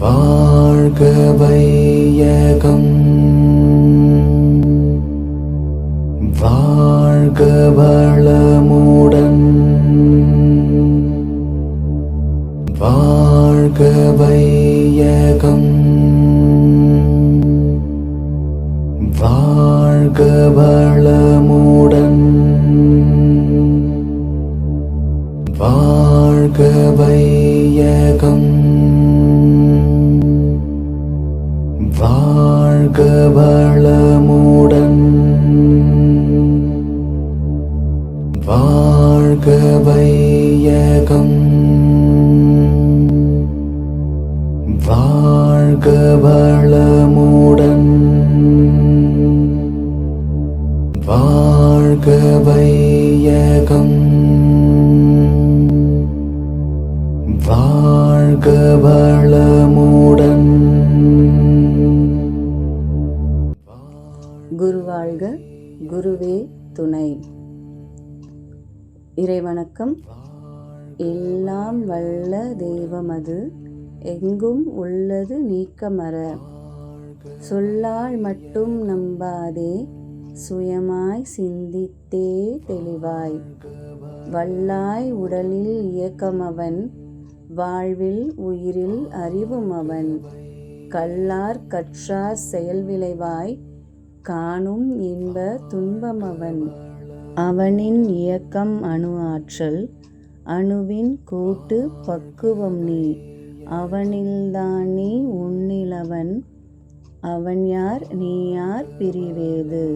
வாழ்க வையகம் வாழ்க வளமுடன் வாழ்க வையகம் வாழ்க வளமுடன் வாழ்க வையகம் வாழ்க வளமுடன் வாழ்க வையகம் வாழ்க வளமுடன் வாழ்க வையகம் வாழ்க வளமுடன். குருவாழ்க, குருவே துணை. இறைவணக்கம். எல்லாம் வல்ல தெய்வமது எங்கும் உள்ளது நீக்கமற, சொல்லால் மட்டும் நம்பாதே சுயமாய் சிந்தித்தே தெளிவாய், வல்லாய் உடலில் இயக்கமவன் வாழ்வில் உயிரில் அறிவுமவன், கல்லார் கற்றார் செயல் விளைவாய் காணும் இன்ப துன்பமவன், அவனின் இயக்கம் அணு ஆற்றல் அணுவின் கூட்டு பக்குவம் நீ, அவனில்தான் நீ உன்னிலவன் அவன் யார் நீ யார் பிரிவேது,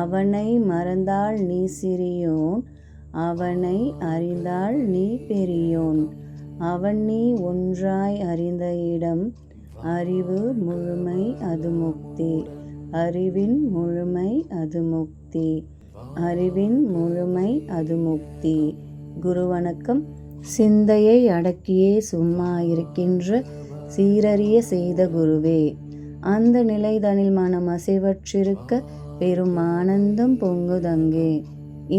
அவனை மறந்தால் நீ சிறியோன் அவனை அறிந்தால் நீ பெரியோன், அவன் நீ ஒன்றாய் அறிந்த இடம் அறிவு முழுமை அது முக்தி, அறிவின் முழுமை அது முக்தி, அறிவின் முழுமை அது முக்தி. குருவணக்கம். சிந்தையை அடக்கியே சும்மா இருக்கின்ற சீரறிய செய்த குருவே, அந்த நிலைதனில் மனம் அசைவற்றிருக்க பெரும் ஆனந்தம் பொங்குதங்கே,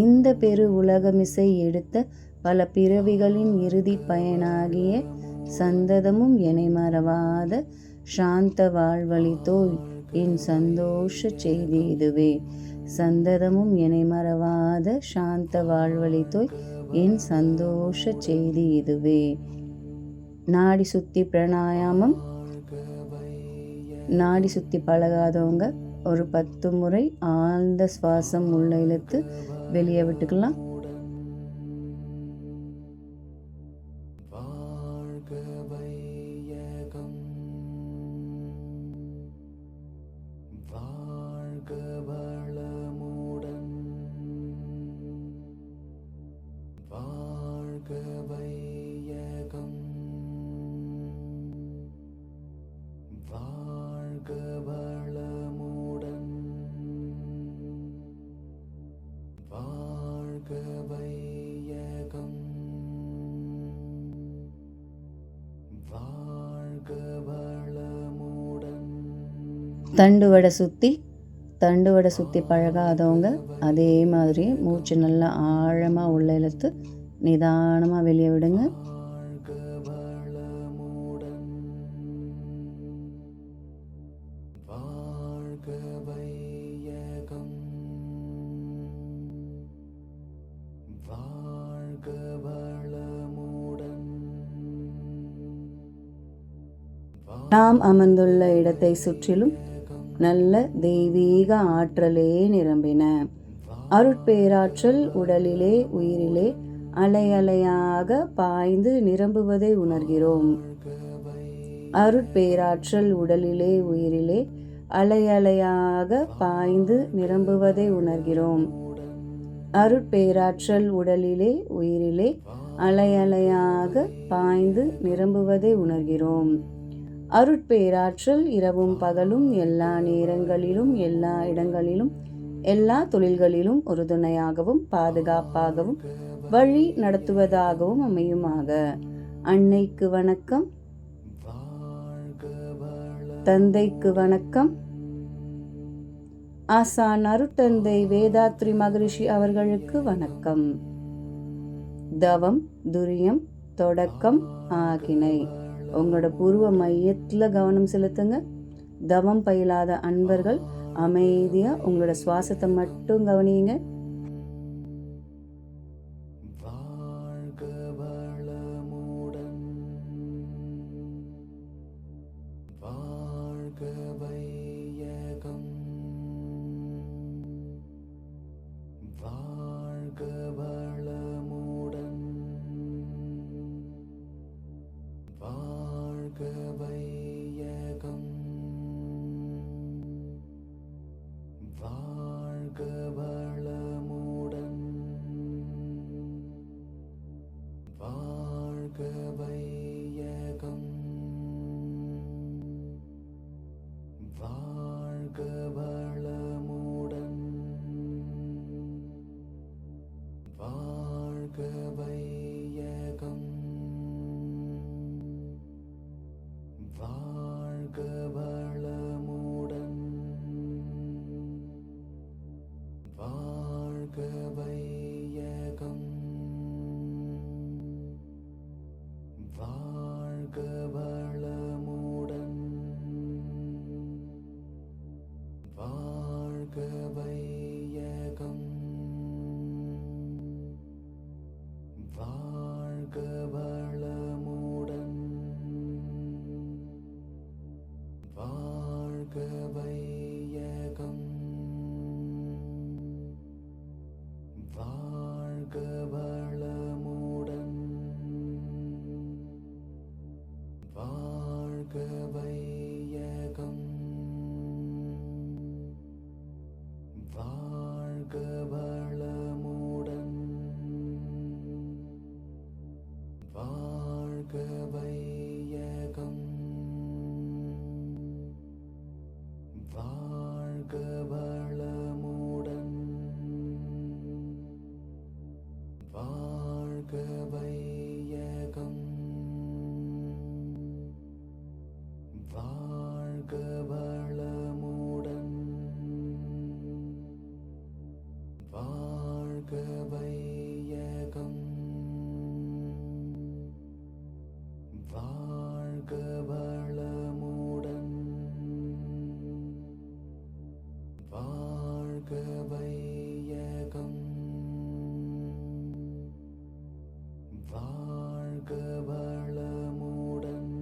இந்த பெரு உலகமிசை எடுத்த பல பிறவிகளின் இறுதி பயனாகிய சந்ததமும் எனை மறவாத சாந்த வாழ்வழித்தோய் என் சந்தோஷ செய்தி இதுவே, சந்ததமும் எனை மறவாத சாந்த வாழ்வழித்தோய் என் சந்தோஷ செய்தி இதுவே. நாடி சுத்தி பிராணாயாமம். நாடி சுத்தி பழகாதவங்க ஒரு 10 முறை ஆழ்ந்த சுவாசம் உள்ள இழுத்து வெளியே விட்டுக்கலாம். தண்டுவட சுத்தி. தண்டுவட சுத்தி பழகாதவங்க அதே மாதிரி மூச்சு நல்லா ஆழமாக உள்ள இழுத்து நிதானமாக வெளியே விடுங்க. நாம் அமர்ந்துள்ள இடத்தை சுற்றிலும் நல்ல தெய்வீக ஆற்றலே நிரம்பின. அருட்பேராற்றல் உடலிலே உயிரிலே அலை அலையாக பாய்ந்து நிரம்புவதை உணர்கிறோம். அருட்பேராற்றல் உடலிலே உயிரிலே அலை அலையாக பாய்ந்து நிரம்புவதை உணர்கிறோம். அருட்பேராற்றல் உடலிலே உயிரிலே அலை அலையாக பாய்ந்து நிரம்புவதை உணர்கிறோம். அருட்பேராற்றல் இரவும் பகலும் எல்லா நேரங்களிலும் எல்லா இடங்களிலும் எல்லா தொழில்களிலும் உறுதுணையாகவும் பாதுகாப்பாகவும் வழி நடத்துவதாகவும் அமையுமாக. அன்னைக்கு வணக்கம். தந்தைக்கு வணக்கம். ஆசான் அருட்தந்தை வேதாத்ரி மகரிஷி அவர்களுக்கு வணக்கம். தவம், துரியம், தொடக்கம், ஆகினை. உங்களோட புருவ மையத்தில் கவனம் செலுத்துங்க. தவம் பயிலாத அன்பர்கள் அமைதியாக உங்களோட சுவாசத்தை மட்டும் கவனியுங்க. வாழ்க வளமுடன், வாழ்க வையகம், வாழ்க வளமுடன், வாழ்க வையகம், வாழ்க வளமுடன், வாழ்க வையகம், வாழ்க வளமுடன், வாழ்க வையகம், வாழ்க வளமுடன், வாழ்க வையகம், வாழ்க வளமுடன், வாழ்க வையகம், வாழ்க வளமுடன், வாழ்க வையகம், வாழ்க வளமுடன், வாழ்க வையகம், வாழ்க வளமுடன், வாழ்க வையகம், வாழ்க வளமுடன், வாழ்க வையகம், வாழ்க வளமுடன், வாழ்க வையகம், வாழ்க வளமுடன், வாழ்க வையகம், வாழ்க வளமுடன்,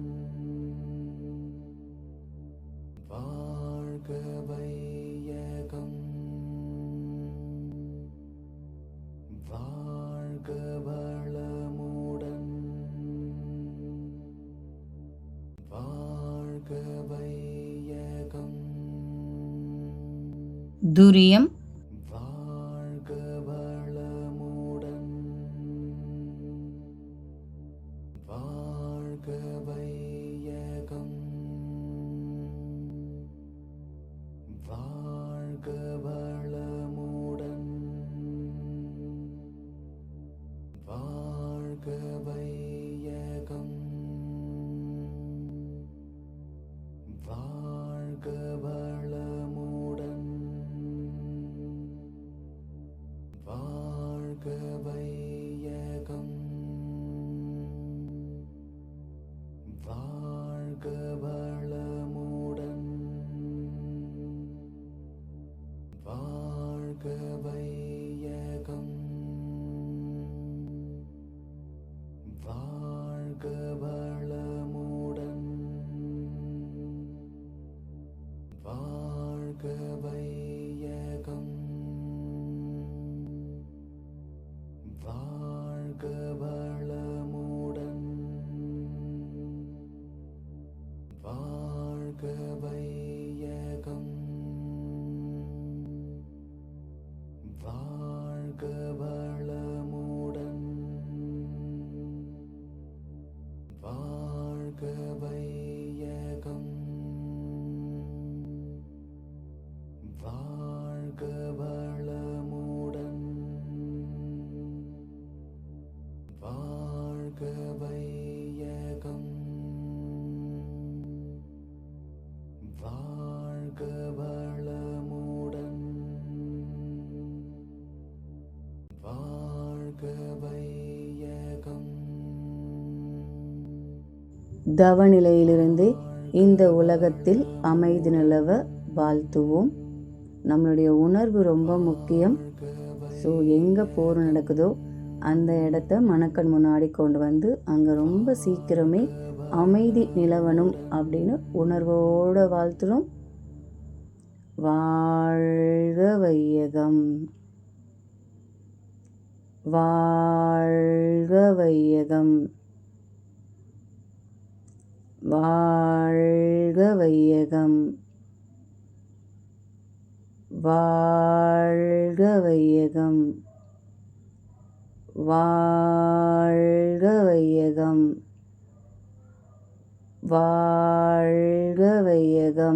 வாழ்க வையகம், வாழ்க வளமுடன், வாழ்க வையகம், துரியம், வாழ்க வளமுடன், வாழ்க வையகம், வாழ்க வளமுடன், வாழ்க வையகம், வாழ்க வளமுடன், வாழ்க வையகம், வாழ்க வளமுடன், வாழ்க வையகம், வாழ்க வளமுடன், வாழ்க வையகம், வாழ்க வளமுடன், வாழ்க வையகம், வாழ்க வளமுடன், வாழ்க வையகம், வாழ்க வளமுடன், வாழ்க வையகம், வாழ்க தவ நிலையிலிருந்து இந்த உலகத்தில் அமைதி நிலவ வாழ்த்துவோம். நம்மளுடைய உணர்வு ரொம்ப முக்கியம். ஸோ எங்கே போர் நடக்குதோ அந்த இடத்த மனக்கண் முன்னாடி கொண்டு வந்து அங்கே ரொம்ப சீக்கிரமே அமைதி நிலவணும் அப்படின்னு உணர்வோடு வாழ்த்துறோம். வாழ்க வையகம், வாழ்க வையகம், வாழ்க வையகம், வாழ்க வையகம், வாழ்க வையகம், வாழ்க வையகம்,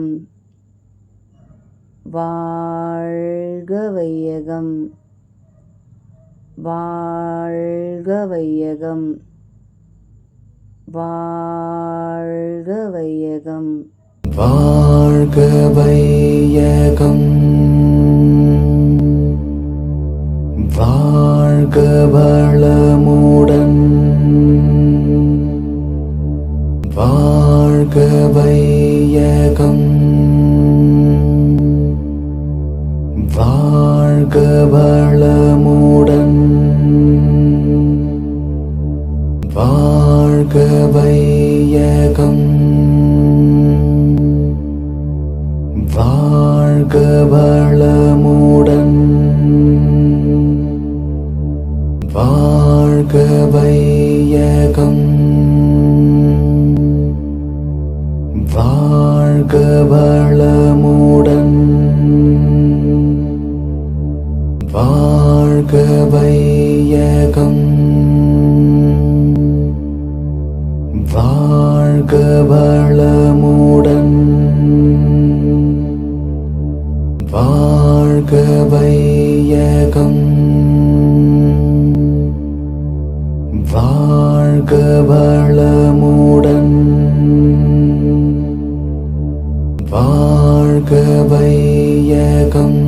வாழ்க வையகம், வாழ்க வையகம், வாழ்க வையகம், வாழ்க வையகம், வாழ்க வளமுடன், வாழ்க வையகம், வாழ்க வளமுடன், வாழ்க வையகம், வாழ்க வளமுடன், வாழ்க வையகம், வாழ்க வளமுடன், வாழ்க வையகம், வாழ்க வளமுடன், வாழ்க வையகம், வாழ்க வளமுடன், வாழ்க வையகம்,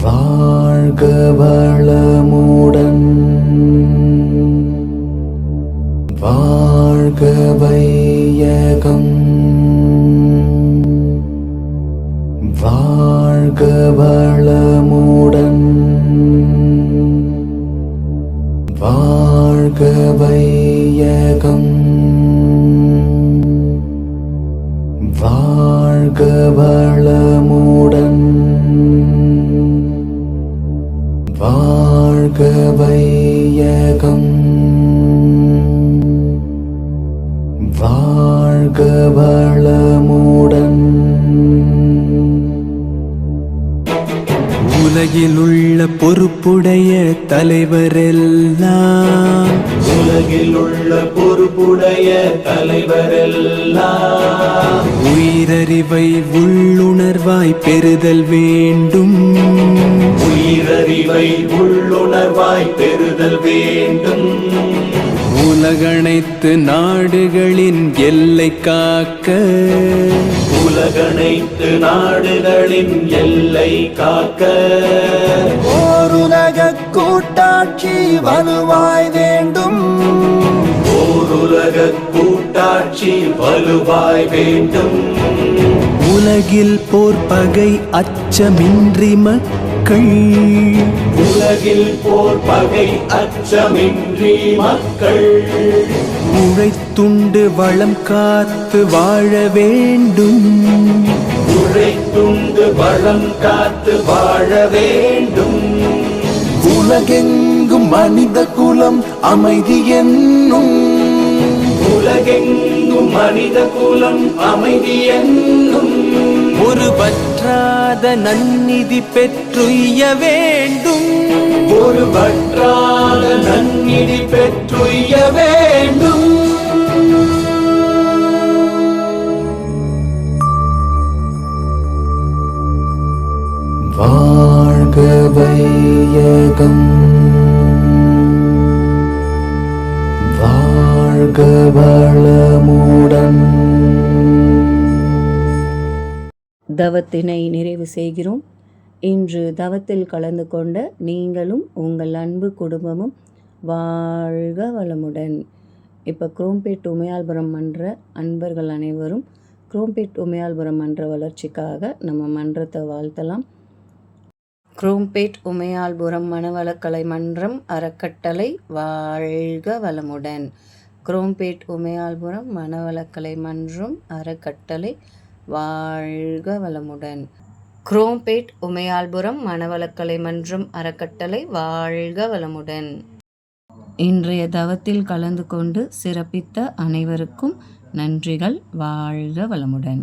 வாழ்க வளமுடன், வாழ்க வையகம், வாழ்க வளமுடன், வாழ்க வையகம், வாழ்க வளமுடன், வாழ்க வையகம், வாழ்க வளமுடன். உலகிலுள்ள பொறுப்புடைய தலைவரெல்லாம், உலகிலுள்ள பொறுப்புடைய தலைவரெல்லாம் உயிரறிவை உள்ளுணர்வாய் பெறுதல் வேண்டும். உயிரறிவை உள்ளுணர்வாய் பெறுதல் வேண்டும். உலகனைத்து நாடுகளின் எல்லை காக்க, உலகனைத்து நாடுகளின் எல்லை காக்க, ஓருலக கூட்டாட்சி வலுவாய் வேண்டும். ஓருலக கூட்டாட்சி வலுவாய் வேண்டும். உலகில் போர் பகை அச்சமின்றி மக்கள், உலகில் போர் பகை அச்சமின்றி மக்கள் உழைத்துண்டு வளம் காத்து வாழ வேண்டும். உழைத்துண்டு வளம் காத்து வாழ வேண்டும். உலகெங்கும் மனித குலம் அமைதி என்னும், உலகெங்கும் மனித குலம் அமைதி என்னும் ஒரு பற்றாத நன்னிதி பெற்றுய்ய வேண்டும். ஒரு பற்றாத நன்னிதி பெற்றுய்ய வேண்டும். வாழ்க வையகம், வாழ்க வளமுடன். தவத்தினை நிறைவு செய்கிறோம். இன்று தவத்தில் கலந்து கொண்ட நீங்களும் உங்கள் அன்பு குடும்பமும் வாழ்க வளமுடன். இப்போ குரோம்பேட் உமையாள்புரம் மன்ற அன்பர்கள் அனைவரும் குரோம்பேட் உமையாள்புரம் மன்ற வளர்ச்சிக்காக நம்ம மன்றத்தை வாழ்த்தலாம். குரோம்பேட் உமையாள்புரம் மனவளக்கலை மன்றம் அறக்கட்டளை வாழ்க வளமுடன். குரோம்பேட் உமையாள்புரம் மனவளக்கலை மன்றம் அறக்கட்டளை வாழ்க வளமுடன். குரோம்பேட் உமையாள்புரம் மனவளக்கலை மன்றம் அறக்கட்டளை வாழ்க வளமுடன். இன்றைய தவத்தில் கலந்து கொண்டு சிறப்பித்த அனைவருக்கும் நன்றிகள். வாழ்க வளமுடன்.